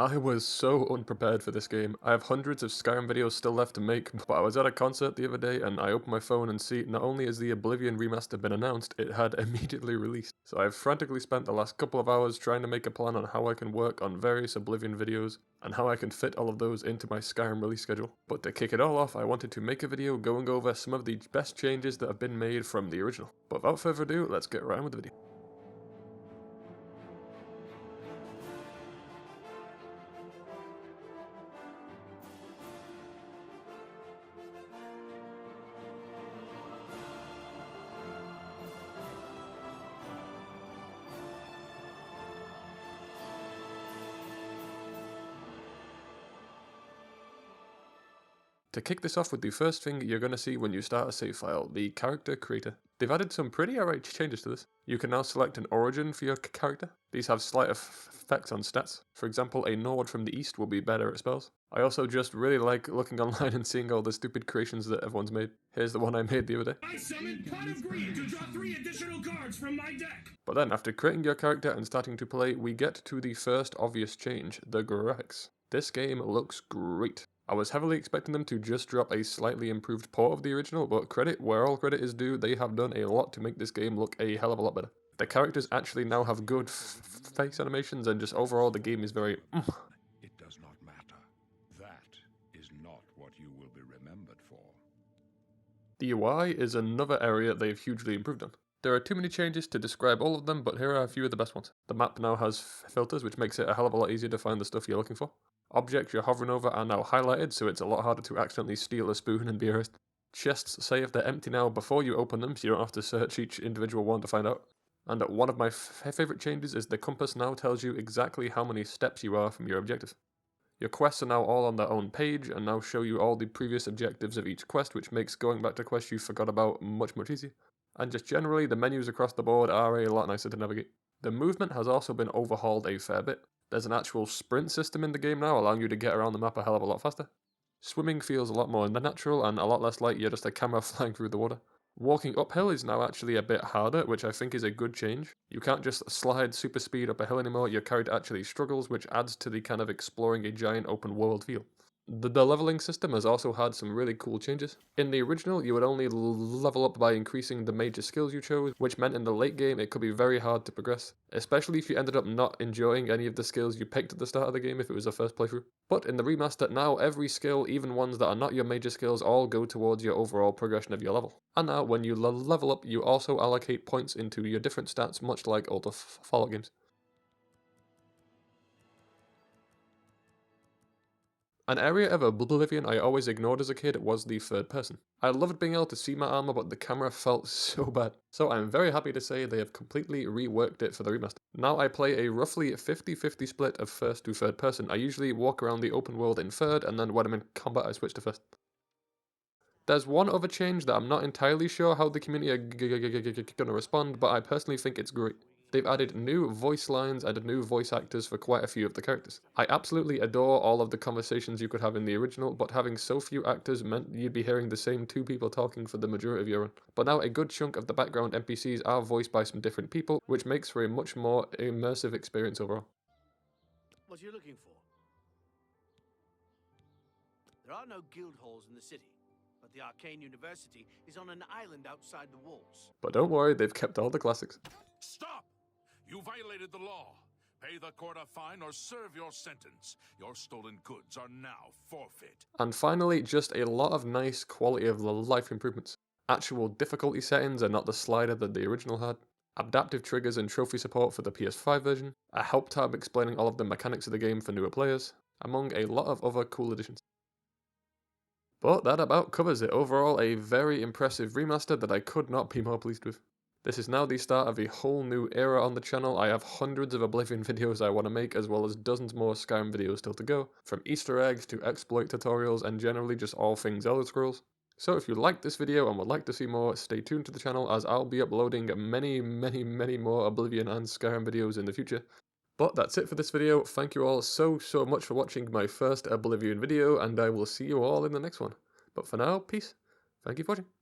I was so unprepared for this game. I have hundreds of Skyrim videos still left to make, but I was at a concert the other day and I opened my phone and see not only has the Oblivion Remaster been announced, it had immediately released. So I've frantically spent the last couple of hours trying to make a plan on how I can work on various Oblivion videos and how I can fit all of those into my Skyrim release schedule. But to kick it all off, I wanted to make a video going over some of the best changes that have been made from the original. But without further ado, let's get right on with the video. To kick this off with the first thing you're going to see when you start a save file, the character creator. They've added some pretty alright changes to this. You can now select an origin for your character. These have slight effects on stats. For example, a Nord from the east will be better at spells. I also just really like looking online and seeing all the stupid creations that everyone's made. Here's the one I made the other day. I summoned Pot of Greed to draw 3 additional cards from my deck! But then, after creating your character and starting to play, we get to the first obvious change, the graphics. This game looks great. I was heavily expecting them to just drop a slightly improved port of the original, but credit where all credit is due, they have done a lot to make this game look a hell of a lot better. The characters actually now have good face animations, and just overall the game is very It does not matter. That is not what you will be remembered for. The UI is another area they've hugely improved on. There are too many changes to describe all of them, but here are a few of the best ones. The map now has filters, which makes it a hell of a lot easier to find the stuff you're looking for. Objects you're hovering over are now highlighted, so it's a lot harder to accidentally steal a spoon and be arrested. Chests say if they're empty now before you open them, so you don't have to search each individual one to find out. And one of my favourite changes is the compass now tells you exactly how many steps you are from your objective. Your quests are now all on their own page, and now show you all the previous objectives of each quest, which makes going back to quests you forgot about much easier. And just generally, the menus across the board are a lot nicer to navigate. The movement has also been overhauled a fair bit. There's an actual sprint system in the game now, allowing you to get around the map a hell of a lot faster. Swimming feels a lot more natural and a lot less like you're just a camera flying through the water. Walking uphill is now actually a bit harder, which I think is a good change. You can't just slide super speed up a hill anymore, your character actually struggles, which adds to the kind of exploring a giant open world feel. The leveling system has also had some really cool changes. In the original, you would only level up by increasing the major skills you chose, which meant in the late game it could be very hard to progress, especially if you ended up not enjoying any of the skills you picked at the start of the game if it was a first playthrough. But in the remaster, now every skill, even ones that are not your major skills, all go towards your overall progression of your level. And now when you level up, you also allocate points into your different stats, much like older Fallout games. An area of Oblivion I always ignored as a kid was the third person. I loved being able to see my armor, but the camera felt so bad. So I'm very happy to say they have completely reworked it for the remaster. Now I play a roughly 50-50 split of first to third person. I usually walk around the open world in third, and then when I'm in combat I switch to first. There's one other change that I'm not entirely sure how the community are gonna respond, but I personally think it's great. They've added new voice lines and new voice actors for quite a few of the characters. I absolutely adore all of the conversations you could have in the original, but having so few actors meant you'd be hearing the same two people talking for the majority of your run. But now a good chunk of the background NPCs are voiced by some different people, which makes for a much more immersive experience overall. What are you looking for? There are no guild halls in the city, but the Arcane University is on an island outside the walls. But don't worry, they've kept all the classics. Stop! You violated the law. Pay the court a fine or serve your sentence. Your stolen goods are now forfeit. And finally, just a lot of nice quality of life improvements. Actual difficulty settings are not the slider that the original had. Adaptive triggers and trophy support for the PS5 version. A help tab explaining all of the mechanics of the game for newer players. Among a lot of other cool additions. But that about covers it. Overall, a very impressive remaster that I could not be more pleased with. This is now the start of a whole new era on the channel. I have hundreds of Oblivion videos I want to make, as well as dozens more Skyrim videos still to go, from Easter eggs to exploit tutorials and generally just all things Elder Scrolls. So if you liked this video and would like to see more, stay tuned to the channel as I'll be uploading many more Oblivion and Skyrim videos in the future. But that's it for this video. Thank you all so much for watching my first Oblivion video, and I will see you all in the next one. But for now, peace. Thank you for watching.